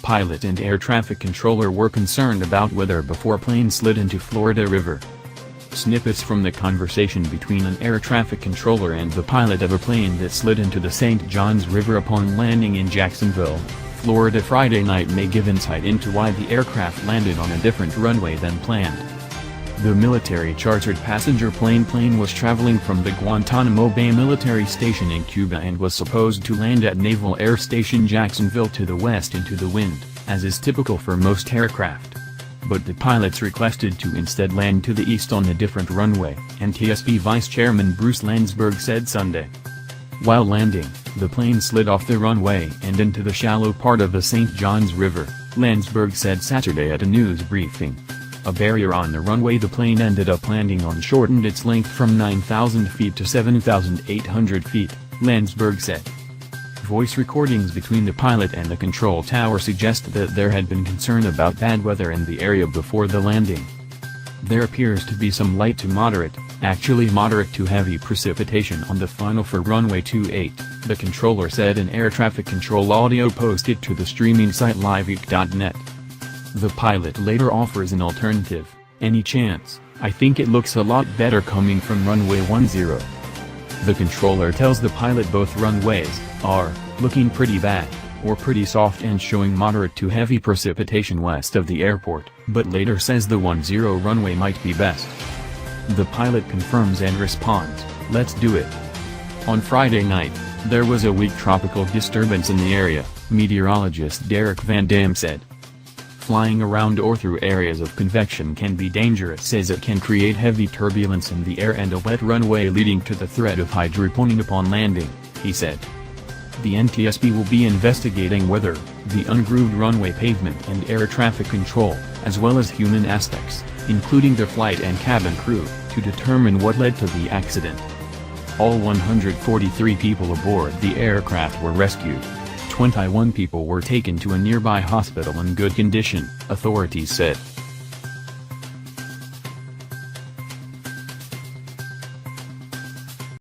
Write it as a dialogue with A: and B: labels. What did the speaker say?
A: Pilot and air traffic controller were concerned about weather before plane slid into Florida River. Snippets from the conversation between an air traffic controller and the pilot of a plane that slid into the St. Johns River upon landing in Jacksonville, Florida Friday night may give insight into why the aircraft landed on a different runway than planned. The military-chartered passenger plane was traveling from the Guantanamo Bay military station in Cuba and was supposed to land at Naval Air Station Jacksonville to the west into the wind, as is typical for most aircraft. But the pilots requested to instead land to the east on a different runway, NTSB Vice Chairman Bruce Landsberg said Sunday. While landing, the plane slid off the runway and into the shallow part of the St. Johns River, Landsberg said Saturday at a news briefing. A barrier on the runway the plane ended up landing on shortened its length from 9,000 feet to 7,800 feet, Landsberg said. Voice recordings between the pilot and the control tower suggest that there had been concern about bad weather in the area before the landing. There appears to be some light to moderate, actually moderate to heavy precipitation on the final for runway 28, the controller said in air traffic control audio posted to the streaming site liveek.net. The pilot later offers an alternative, "Any chance, I think it looks a lot better coming from runway 10. The controller tells the pilot both runways are looking pretty bad, or pretty soft and showing moderate to heavy precipitation west of the airport, but later says the 10 runway might be best. The pilot confirms and responds, "Let's do it." On Friday night, there was a weak tropical disturbance in the area, meteorologist Derek Van Dam said. Flying around or through areas of convection can be dangerous, says it can create heavy turbulence in the air and a wet runway leading to the threat of hydroplaning upon landing, he said. The NTSB will be investigating whether the ungrooved runway pavement and air traffic control, as well as human aspects, including the flight and cabin crew, to determine what led to the accident. All 143 people aboard the aircraft were rescued. 21 people were taken to a nearby hospital in good condition, authorities said.